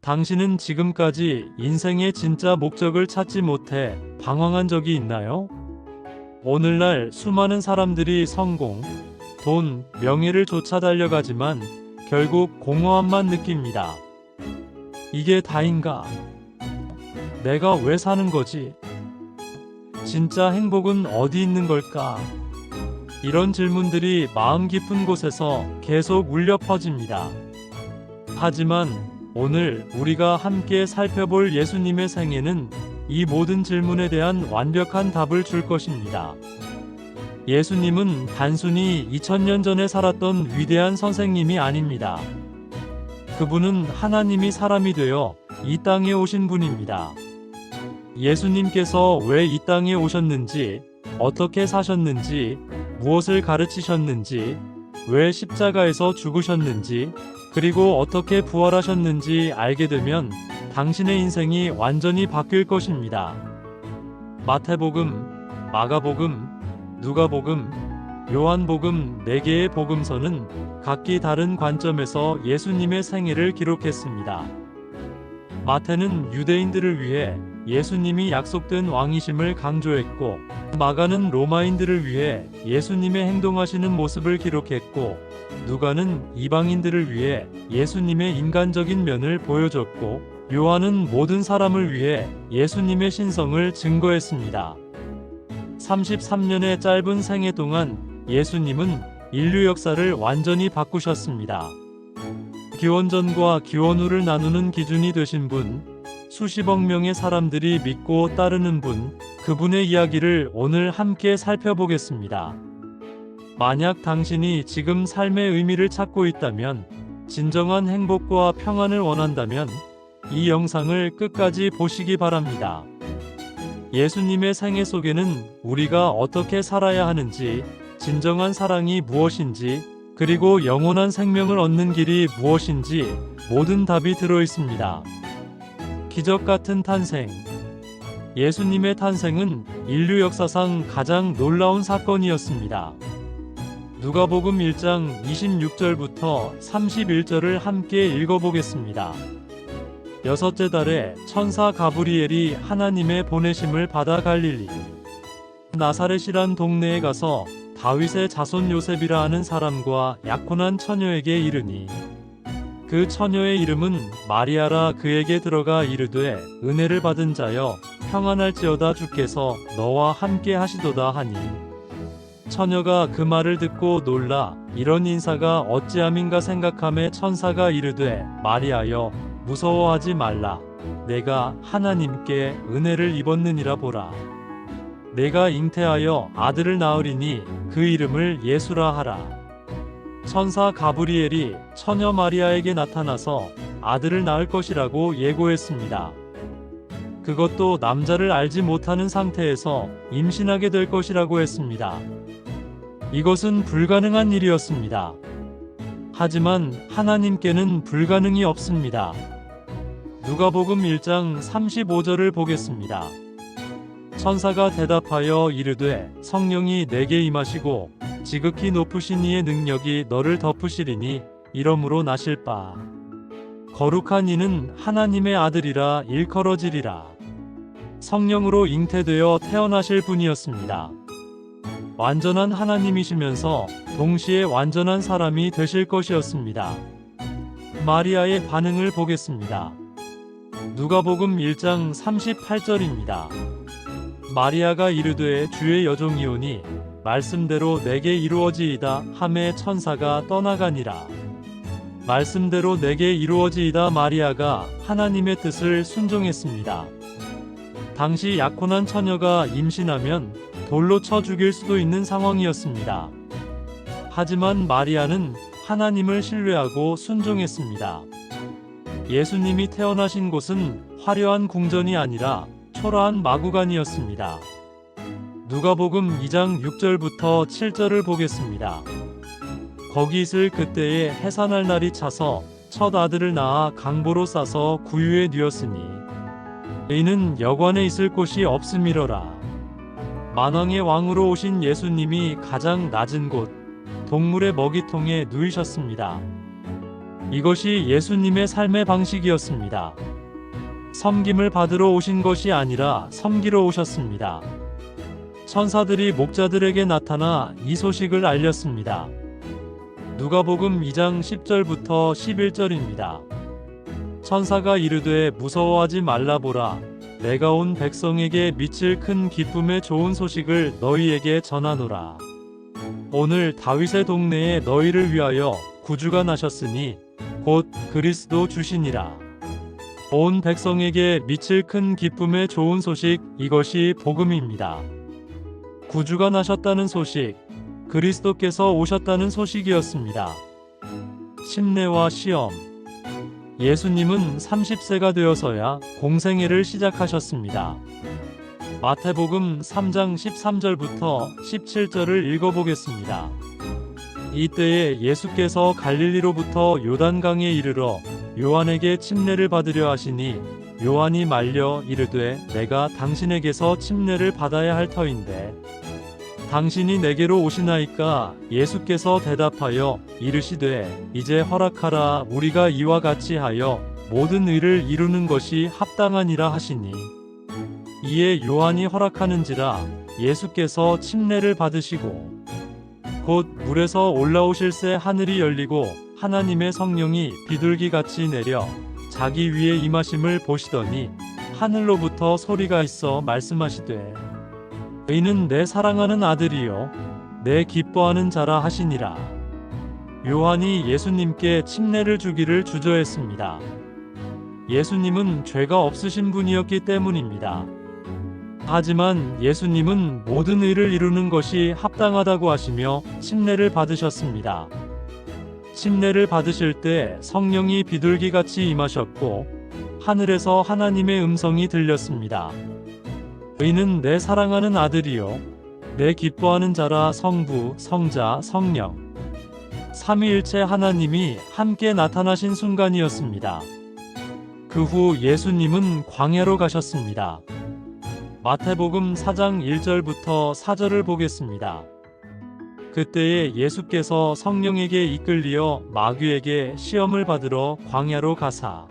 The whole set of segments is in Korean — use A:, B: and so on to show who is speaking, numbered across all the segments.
A: 당신은 지금까지 인생의 진짜 목적을 찾지 못해 방황한 적이 있나요? 오늘날 수많은 사람들이 성공, 돈, 명예를 쫓아 달려가지만 결국 공허함만 느낍니다. 이게 다인가? 내가 왜 사는 거지? 진짜 행복은 어디 있는 걸까? 이런 질문들이 마음 깊은 곳에서 계속 울려 퍼집니다. 하지만 오늘 우리가 함께 살펴볼 예수님의 생애는 이 모든 질문에 대한 완벽한 답을 줄 것입니다. 예수님은 단순히 2000년 전에 살았던 위대한 선생님이 아닙니다. 그분은 하나님이 사람이 되어 이 땅에 오신 분입니다. 예수님께서 왜 이 땅에 오셨는지, 어떻게 사셨는지, 무엇을 가르치셨는지, 왜 십자가에서 죽으셨는지, 그리고 어떻게 부활하셨는지 알게 되면 당신의 인생이 완전히 바뀔 것입니다. 마태복음, 마가복음, 누가복음, 요한복음 4개의 복음서는 각기 다른 관점에서 예수님의 생애를 기록했습니다. 마태는 유대인들을 위해 예수님이 약속된 왕이심을 강조했고, 마가는 로마인들을 위해 예수님의 행동하시는 모습을 기록했고, 누가는 이방인들을 위해 예수님의 인간적인 면을 보여줬고, 요한은 모든 사람을 위해 예수님의 신성을 증거했습니다. 33년의 짧은 생애 동안 예수님은 인류 역사를 완전히 바꾸셨습니다. 기원전과 기원 후를 나누는 기준이 되신 분, 수십억 명의 사람들이 믿고 따르는 분, 그분의 이야기를 오늘 함께 살펴보겠습니다. 만약 당신이 지금 삶의 의미를 찾고 있다면, 진정한 행복과 평안을 원한다면 이 영상을 끝까지 보시기 바랍니다. 예수님의 생애 속에는 우리가 어떻게 살아야 하는지, 진정한 사랑이 무엇인지, 그리고 영원한 생명을 얻는 길이 무엇인지 모든 답이 들어 있습니다. 기적 같은 탄생. 예수님의 탄생은 인류 역사상 가장 놀라운 사건이었습니다. 누가복음 1장 26절부터 31절을 함께 읽어보겠습니다. 여섯째 달에 천사 가브리엘이 하나님의 보내심을 받아 갈릴리 나사렛이란 동네에 가서 다윗의 자손 요셉이라 하는 사람과 약혼한 처녀에게 이르니, 그 처녀의 이름은 마리아라. 그에게 들어가 이르되, 은혜를 받은 자여 평안할지어다, 주께서 너와 함께 하시도다 하니, 처녀가 그 말을 듣고 놀라 이런 인사가 어찌함인가 생각하매 천사가 이르되, 마리아여 무서워하지 말라. 내가 하나님께 은혜를 입었느니라. 보라, 내가 잉태하여 아들을 낳으리니 그 이름을 예수라 하라. 천사 가브리엘이 처녀 마리아에게 나타나서 아들을 낳을 것이라고 예고했습니다. 그것도 남자를 알지 못하는 상태에서 임신하게 될 것이라고 했습니다. 이것은 불가능한 일이었습니다. 하지만 하나님께는 불가능이 없습니다. 누가복음 1장 35절을 보겠습니다. 천사가 대답하여 이르되, 성령이 내게 임하시고 지극히 높으신 이의 능력이 너를 덮으시리니 이러므로 나실 바 거룩한 이는 하나님의 아들이라 일컬어지리라. 성령으로 잉태되어 태어나실 분이었습니다. 완전한 하나님이시면서 동시에 완전한 사람이 되실 것이었습니다. 마리아의 반응을 보겠습니다. 누가복음 1장 38절입니다. 마리아가 이르되, 주의 여종이오니 말씀대로 내게 이루어지이다 하매 천사가 떠나가니라. 말씀대로 내게 이루어지이다. 마리아가 하나님의 뜻을 순종했습니다. 당시 약혼한 처녀가 임신하면 돌로 쳐 죽일 수도 있는 상황이었습니다. 하지만 마리아는 하나님을 신뢰하고 순종했습니다. 예수님이 태어나신 곳은 화려한 궁전이 아니라 초라한 마구간이었습니다. 누가복음 2장 6절부터 7절을 보겠습니다. 거기 있을 그때에 해산할 날이 차서 첫 아들을 낳아 강보로 싸서 구유에 뉘었으니 이는 여관에 있을 곳이 없음이러라. 만왕의 왕으로 오신 예수님이 가장 낮은 곳, 동물의 먹이통에 누이셨습니다. 이것이 예수님의 삶의 방식이었습니다. 섬김을 받으러 오신 것이 아니라 섬기러 오셨습니다. 천사들이 목자들에게 나타나 이 소식을 알렸습니다. 누가복음 2장 10절부터 11절입니다. 천사가 이르되 무서워하지 말라 보라 내가 온 백성에게 미칠 큰 기쁨의 좋은 소식을 너희에게 전하노라. 오늘 다윗의 동네에 너희를 위하여 구주가 나셨으니 곧 그리스도 주시니라. 온 백성에게 미칠 큰 기쁨의 좋은 소식 이것이 복음입니다. 구주가 나셨다는 소식, 그리스도께서 오셨다는 소식이었습니다. 심내와 시험. 예수님은 30세가 되어서야 공생애를 시작하셨습니다. 마태복음 3장 13절부터 17절을 읽어보겠습니다. 이때에 예수께서 갈릴리로부터 요단강에 이르러 요한에게 침례를 받으려 하시니 요한이 말려 이르되 내가 당신에게서 침례를 받아야 할 터인데 당신이 내게로 오시나이까. 예수께서 대답하여 이르시되 이제 허락하라 우리가 이와 같이 하여 모든 의를 이루는 것이 합당하니라 하시니 이에 요한이 허락하는지라. 예수께서 침례를 받으시고 곧 물에서 올라오실새 하늘이 열리고 하나님의 성령이 비둘기같이 내려 자기 위에 임하심을 보시더니 하늘로부터 소리가 있어 말씀하시되 이는 내 사랑하는 아들이요 내 기뻐하는 자라 하시니라. 요한이 예수님께 침례를 주기를 주저했습니다. 예수님은 죄가 없으신 분이었기 때문입니다. 하지만 예수님은 모든 의를 이루는 것이 합당하다고 하시며 침례를 받으셨습니다. 침례를 받으실 때 성령이 비둘기같이 임하셨고 하늘에서 하나님의 음성이 들렸습니다. 이는 내 사랑하는 아들이요 내 기뻐하는 자라. 성부, 성자, 성령 삼위일체 하나님이 함께 나타나신 순간이었습니다. 그 후 예수님은 광야로 가셨습니다. 마태복음 4장 1절부터 4절을 보겠습니다. 그때에 예수께서 성령에게 이끌리어 마귀에게 시험을 받으러 광야로 가사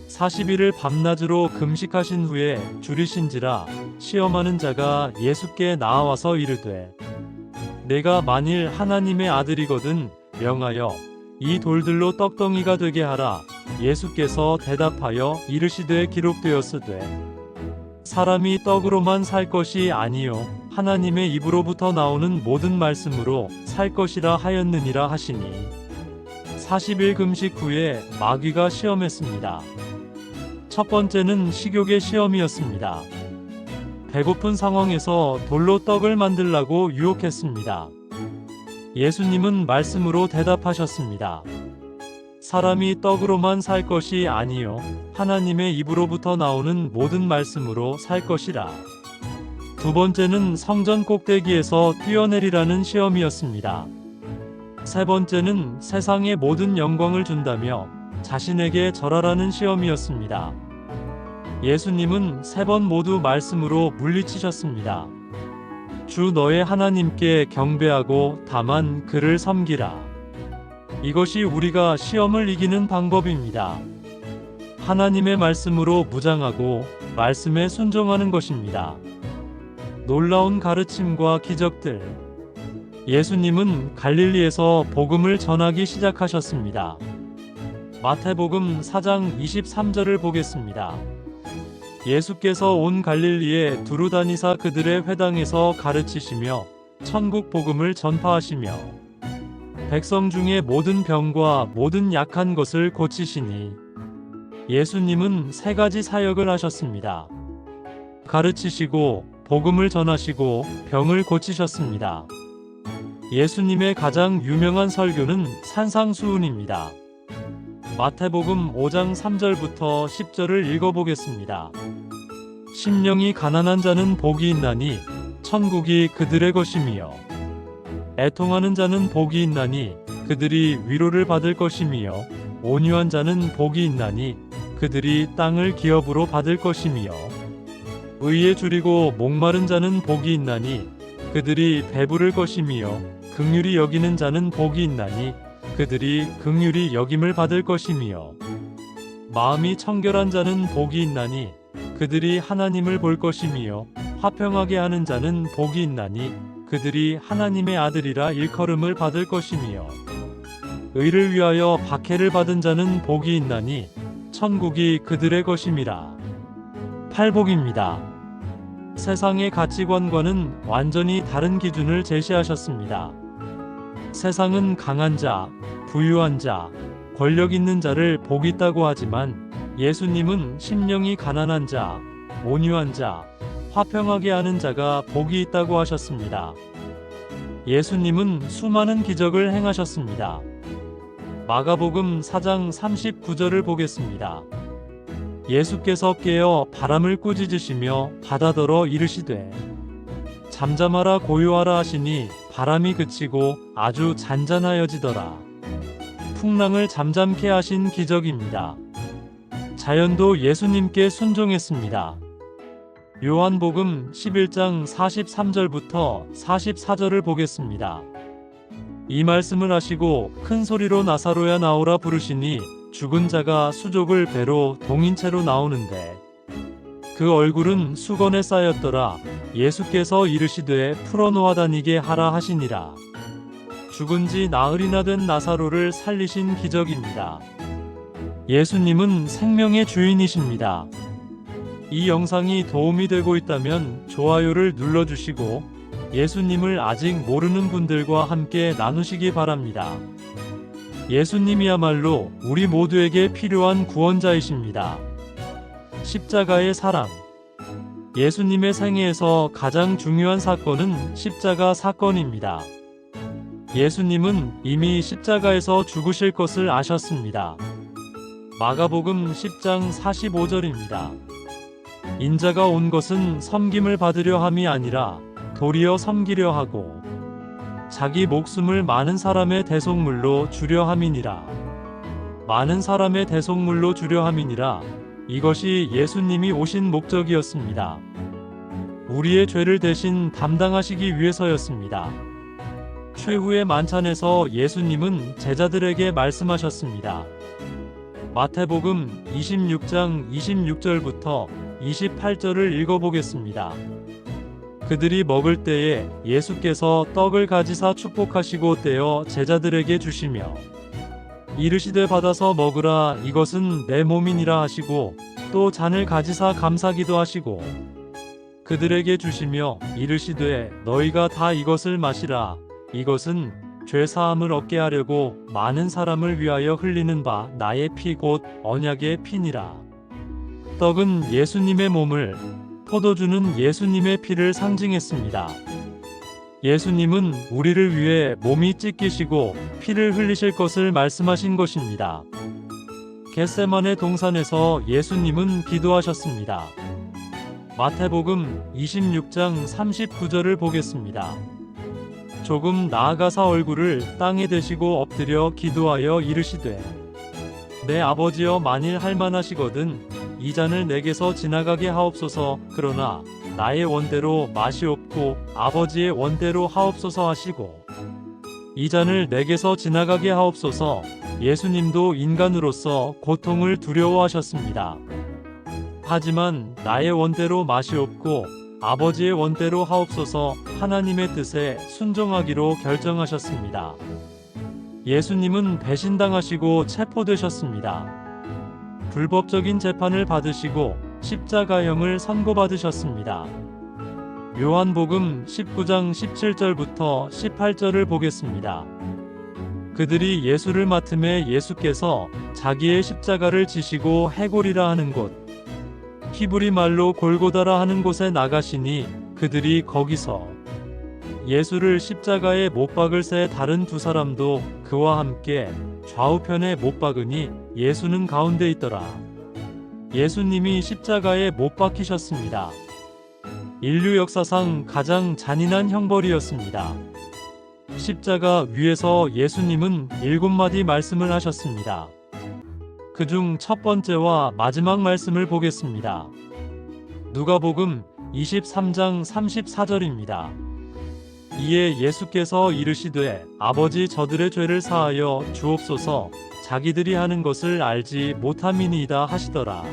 A: 40일을 밤낮으로 금식하신 후에 줄이신지라. 시험하는 자가 예수께 나와서 이르되 내가 만일 하나님의 아들이거든 명하여 이 돌들로 떡덩이가 되게 하라. 예수께서 대답하여 이르시되 기록되었으되 사람이 떡으로만 살 것이 아니요 하나님의 입으로부터 나오는 모든 말씀으로 살 것이라 하였느니라 하시니 40일 금식 후에 마귀가 시험했습니다. 첫 번째는 식욕의 시험이었습니다. 배고픈 상황에서 돌로 떡을 만들라고 유혹했습니다. 예수님은 말씀으로 대답하셨습니다. 사람이 떡으로만 살 것이 아니요 하나님의 입으로부터 나오는 모든 말씀으로 살 것이라. 두 번째는 성전 꼭대기에서 뛰어내리라는 시험이었습니다. 세 번째는 세상의 모든 영광을 준다며 자신에게 절하라는 시험이었습니다. 예수님은 세 번 모두 말씀으로 물리치셨습니다. 주 너의 하나님께 경배하고 다만 그를 섬기라. 이것이 우리가 시험을 이기는 방법입니다. 하나님의 말씀으로 무장하고 말씀에 순종하는 것입니다. 놀라운 가르침과 기적들. 예수님은 갈릴리에서 복음을 전하기 시작하셨습니다. 마태복음 4장 23절을 보겠습니다. 예수께서 온 갈릴리에 두루 다니사 그들의 회당에서 가르치시며 천국 복음을 전파하시며 백성 중에 모든 병과 모든 약한 것을 고치시니. 예수님은 세 가지 사역을 하셨습니다. 가르치시고 복음을 전하시고 병을 고치셨습니다. 예수님의 가장 유명한 설교는 산상수훈입니다. 마태복음 5장 3절부터 10절을 읽어보겠습니다. 심령이 가난한 자는 복이 있나니 천국이 그들의 것이며 애통하는 자는 복이 있나니 그들이 위로를 받을 것이며 온유한 자는 복이 있나니 그들이 땅을 기업으로 받을 것이며 의에 줄이고 목마른 자는 복이 있나니 그들이 배부를 것이며 긍휼히 여기는 자는 복이 있나니 그들이 긍휼히 여김을 받을 것이며 마음이 청결한 자는 복이 있나니 그들이 하나님을 볼 것이며 화평하게 하는 자는 복이 있나니 그들이 하나님의 아들이라 일컬음을 받을 것이며 의를 위하여 박해를 받은 자는 복이 있나니 천국이 그들의 것임이라. 팔복입니다. 세상의 가치관과는 완전히 다른 기준을 제시하셨습니다. 세상은 강한 자, 부유한 자, 권력 있는 자를 복 있다고 하지만 예수님은 심령이 가난한 자, 온유한 자, 화평하게 하는 자가 복이 있다고 하셨습니다. 예수님은 수많은 기적을 행하셨습니다. 마가복음 4장 39절을 보겠습니다. 예수께서 깨어 바람을 꾸짖으시며 바다더러 이르시되 잠잠하라 고요하라 하시니 바람이 그치고 아주 잔잔하여지더라. 풍랑을 잠잠케 하신 기적입니다. 자연도 예수님께 순종했습니다. 요한복음 11장 43절부터 44절을 보겠습니다. 이 말씀을 하시고 큰 소리로 나사로야 나오라 부르시니 죽은 자가 수족을 배로 동인채로 나오는데 그 얼굴은 수건에 쌓였더라. 예수께서 이르시되 풀어놓아 다니게 하라 하시니라. 죽은 지 나흘이나 된 나사로를 살리신 기적입니다. 예수님은 생명의 주인이십니다. 이 영상이 도움이 되고 있다면 좋아요를 눌러주시고 예수님을 아직 모르는 분들과 함께 나누시기 바랍니다. 예수님이야말로 우리 모두에게 필요한 구원자이십니다. 십자가의 사랑. 예수님의 생애에서 가장 중요한 사건은 십자가 사건입니다. 예수님은 이미 십자가에서 죽으실 것을 아셨습니다. 마가복음 10장 45절입니다. 인자가 온 것은 섬김을 받으려 함이 아니라 도리어 섬기려 하고 자기 목숨을 많은 사람의 대속물로 주려 함이니라. 많은 사람의 대속물로 주려 함이니라. 이것이 예수님이 오신 목적이었습니다. 우리의 죄를 대신 담당하시기 위해서였습니다. 최후의 만찬에서 예수님은 제자들에게 말씀하셨습니다. 마태복음 26장 26절부터 28절을 읽어보겠습니다. 그들이 먹을 때에 예수께서 떡을 가지사 축복하시고 떼어 제자들에게 주시며 이르시되 받아서 먹으라 이것은 내 몸이니라 하시고 또 잔을 가지사 감사기도 하시고 그들에게 주시며 이르시되 너희가 다 이것을 마시라 이것은 죄사함을 얻게 하려고 많은 사람을 위하여 흘리는 바 나의 피 곧 언약의 피니라. 떡은 예수님의 몸을, 포도주는 예수님의 피를 상징했습니다. 예수님은 우리를 위해 몸이 찢기시고 피를 흘리실 것을 말씀하신 것입니다. 겟세마네 동산에서 예수님은 기도하셨습니다. 마태복음 26장 39절을 보겠습니다. 조금 나아가사 얼굴을 땅에 대시고 엎드려 기도하여 이르시되 내 아버지여 만일 할만하시거든 이 잔을 내게서 지나가게 하옵소서. 그러나 나의 원대로 마시옵고 아버지의 원대로 하옵소서 하시고 이 잔을 내게서 지나가게 하옵소서. 예수님도 인간으로서 고통을 두려워하셨습니다. 하지만 나의 원대로 마시옵고 아버지의 원대로 하옵소서 하나님의 뜻에 순종하기로 결정하셨습니다. 예수님은 배신당하시고 체포되셨습니다. 불법적인 재판을 받으시고 십자가형을 선고받으셨습니다. 요한복음 19장 17절부터 18절을 보겠습니다. 그들이 예수를 맡음에 예수께서 자기의 십자가를 지시고 해골이라 하는 곳 히브리 말로 골고다라 하는 곳에 나가시니 그들이 거기서 예수를 십자가에 못 박을 새 다른 두 사람도 그와 함께 좌우편에 못 박으니 예수는 가운데 있더라. 예수님이 십자가에 못 박히셨습니다. 인류 역사상 가장 잔인한 형벌이었습니다. 십자가 위에서 예수님은 7마디 말씀을 하셨습니다. 그중 첫 번째와 마지막 말씀을 보겠습니다. 누가복음 23장 34절입니다. 이에 예수께서 이르시되 아버지 저들의 죄를 사하여 주옵소서 자기들이 하는 것을 알지 못함이니이다 하시더라.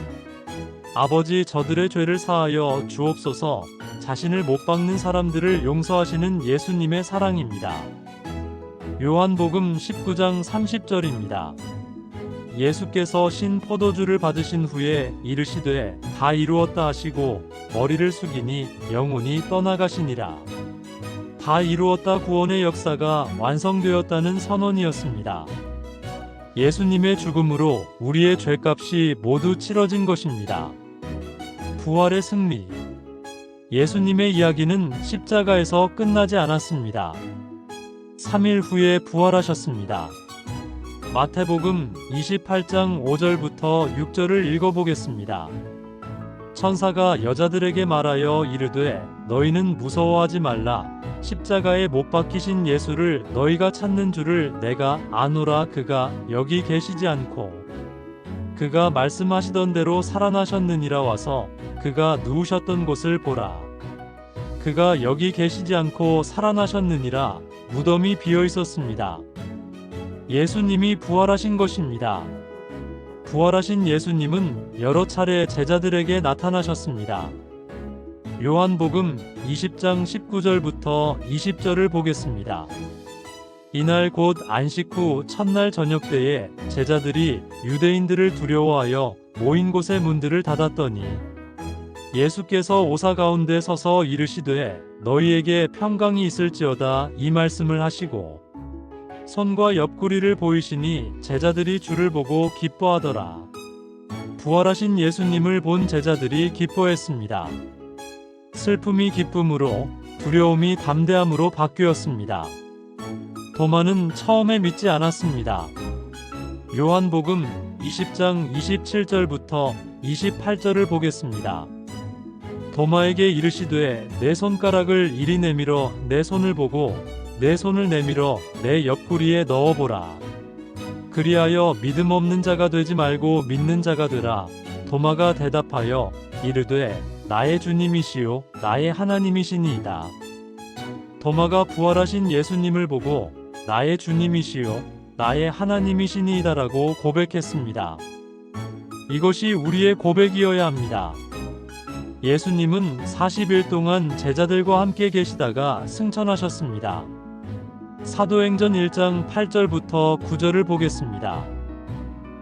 A: 아버지 저들의 죄를 사하여 주옵소서 자신을 못 박는 사람들을 용서하시는 예수님의 사랑입니다. 요한복음 19장 30절입니다. 예수께서 신 포도주를 받으신 후에 이르시되 다 이루었다 하시고 머리를 숙이니 영혼이 떠나가시니라. 다 이루었다 구원의 역사가 완성되었다는 선언이었습니다. 예수님의 죽음으로 우리의 죄값이 모두 치러진 것입니다. 부활의 승리. 예수님의 이야기는 십자가에서 끝나지 않았습니다. 3일 후에 부활하셨습니다. 마태복음 28장 5절부터 6절을 읽어보겠습니다. 천사가 여자들에게 말하여 이르되 너희는 무서워하지 말라. 십자가에 못 박히신 예수를 너희가 찾는 줄을 내가 아노라. 그가 여기 계시지 않고 그가 말씀하시던 대로 살아나셨느니라. 와서 그가 누우셨던 곳을 보라. 그가 여기 계시지 않고 살아나셨느니라. 무덤이 비어 있었습니다. 예수님이 부활하신 것입니다. 부활하신 예수님은 여러 차례 제자들에게 나타나셨습니다. 요한복음 20장 19절부터 20절을 보겠습니다. 이날 곧 안식 후 첫날 저녁 때에 제자들이 유대인들을 두려워하여 모인 곳의 문들을 닫았더니 예수께서 오사 가운데 서서 이르시되 너희에게 평강이 있을지어다 이 말씀을 하시고 손과 옆구리를 보이시니 제자들이 주를 보고 기뻐하더라. 부활하신 예수님을 본 제자들이 기뻐했습니다. 슬픔이 기쁨으로, 두려움이 담대함으로 바뀌었습니다. 도마는 처음에 믿지 않았습니다. 요한복음 20장 27절부터 28절을 보겠습니다. 도마에게 이르시되 내 손가락을 이리 내밀어 내 손을 보고 내 손을 내밀어 내 옆구리에 넣어보라. 그리하여 믿음 없는 자가 되지 말고 믿는 자가 되라. 도마가 대답하여 이르되 나의 주님이시요 나의 하나님이시니이다. 도마가 부활하신 예수님을 보고 나의 주님이시요 나의 하나님이시니이다라고 고백했습니다. 이것이 우리의 고백이어야 합니다. 예수님은 40일 동안 제자들과 함께 계시다가 승천하셨습니다. 사도행전 1장 8절부터 9절을 보겠습니다.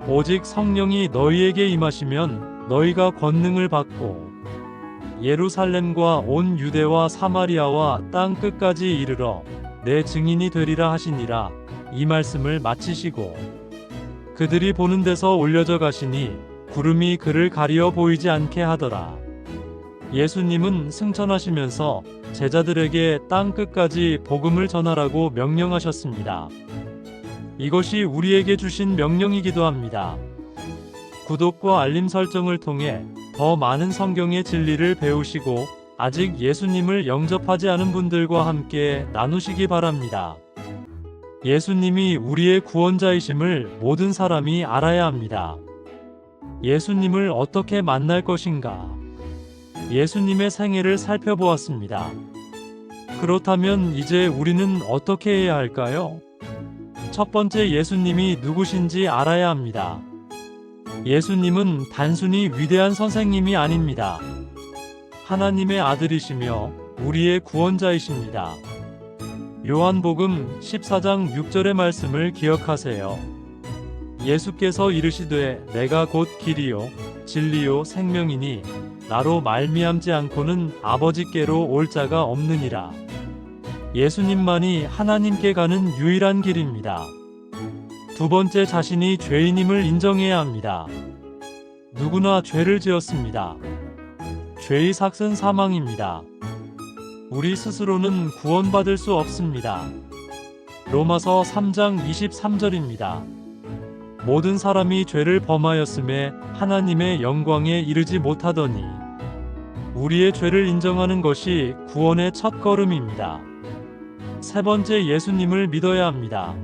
A: 오직 성령이 너희에게 임하시면 너희가 권능을 받고 예루살렘과 온 유대와 사마리아와 땅 끝까지 이르러 내 증인이 되리라 하시니라. 이 말씀을 마치시고 그들이 보는 데서 올려져 가시니 구름이 그를 가리어 보이지 않게 하더라. 예수님은 승천하시면서 제자들에게 땅 끝까지 복음을 전하라고 명령하셨습니다. 이것이 우리에게 주신 명령이기도 합니다. 구독과 알림 설정을 통해 더 많은 성경의 진리를 배우시고 아직 예수님을 영접하지 않은 분들과 함께 나누시기 바랍니다. 예수님이 우리의 구원자이심을 모든 사람이 알아야 합니다. 예수님을 어떻게 만날 것인가? 예수님의 생애를 살펴보았습니다. 그렇다면 이제 우리는 어떻게 해야 할까요? 첫 번째, 예수님이 누구신지 알아야 합니다. 예수님은 단순히 위대한 선생님이 아닙니다. 하나님의 아들이시며 우리의 구원자이십니다. 요한복음 14장 6절의 말씀을 기억하세요. 예수께서 이르시되 내가 곧 길이요 진리요 생명이니 나로 말미암지 않고는 아버지께로 올 자가 없느니라. 예수님만이 하나님께 가는 유일한 길입니다. 두 번째, 자신이 죄인임을 인정해야 합니다. 누구나 죄를 지었습니다. 죄의 삭은 사망입니다. 우리 스스로는 구원받을 수 없습니다. 로마서 3장 23절입니다. 모든 사람이 죄를 범하였음에 하나님의 영광에 이르지 못하더니 우리의 죄를 인정하는 것이 구원의 첫 걸음입니다. 세 번째, 예수님을 믿어야 합니다.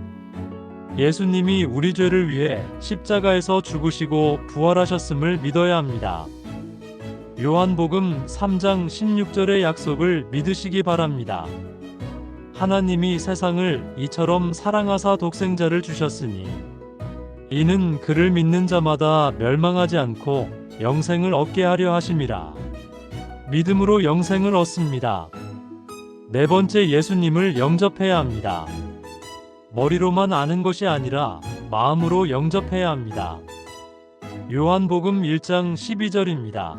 A: 예수님이 우리 죄를 위해 십자가에서 죽으시고 부활하셨음을 믿어야 합니다. 요한복음 3장 16절의 약속을 믿으시기 바랍니다. 하나님이 세상을 이처럼 사랑하사 독생자를 주셨으니 이는 그를 믿는 자마다 멸망하지 않고 영생을 얻게 하려 하심이라. 믿음으로 영생을 얻습니다. 네 번째, 예수님을 영접해야 합니다. 머리로만 아는 것이 아니라 마음으로 영접해야 합니다. 요한복음 1장 12절입니다.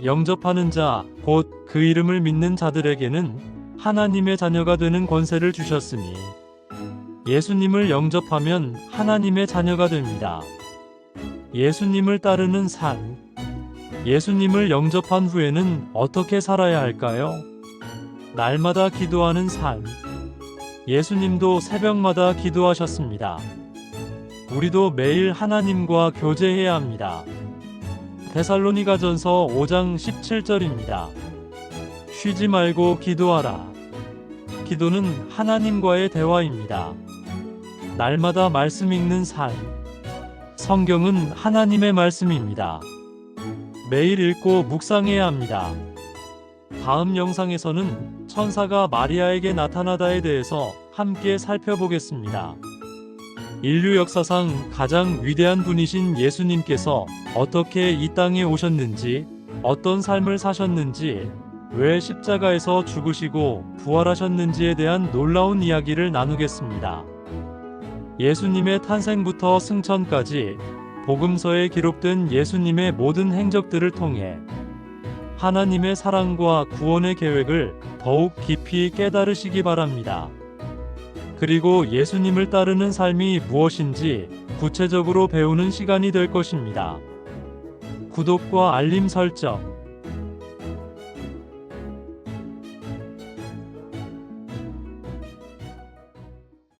A: 영접하는 자, 곧 그 이름을 믿는 자들에게는 하나님의 자녀가 되는 권세를 주셨으니 예수님을 영접하면 하나님의 자녀가 됩니다. 예수님을 따르는 삶. 예수님을 영접한 후에는 어떻게 살아야 할까요? 날마다 기도하는 삶. 예수님도 새벽마다 기도하셨습니다. 우리도 매일 하나님과 교제해야 합니다. 데살로니가전서 5장 17절입니다. 쉬지 말고 기도하라. 기도는 하나님과의 대화입니다. 날마다 말씀 읽는 삶. 성경은 하나님의 말씀입니다. 매일 읽고 묵상해야 합니다. 다음 영상에서는 천사가 마리아에게 나타나다에 대해서 함께 살펴보겠습니다. 인류 역사상 가장 위대한 분이신 예수님께서 어떻게 이 땅에 오셨는지, 어떤 삶을 사셨는지, 왜 십자가에서 죽으시고 부활하셨는지에 대한 놀라운 이야기를 나누겠습니다. 예수님의 탄생부터 승천까지 복음서에 기록된 예수님의 모든 행적들을 통해 하나님의 사랑과 구원의 계획을 더욱 깊이 깨달으시기 바랍니다. 그리고 예수님을 따르는 삶이 무엇인지 구체적으로 배우는 시간이 될 것입니다. 구독과 알림 설정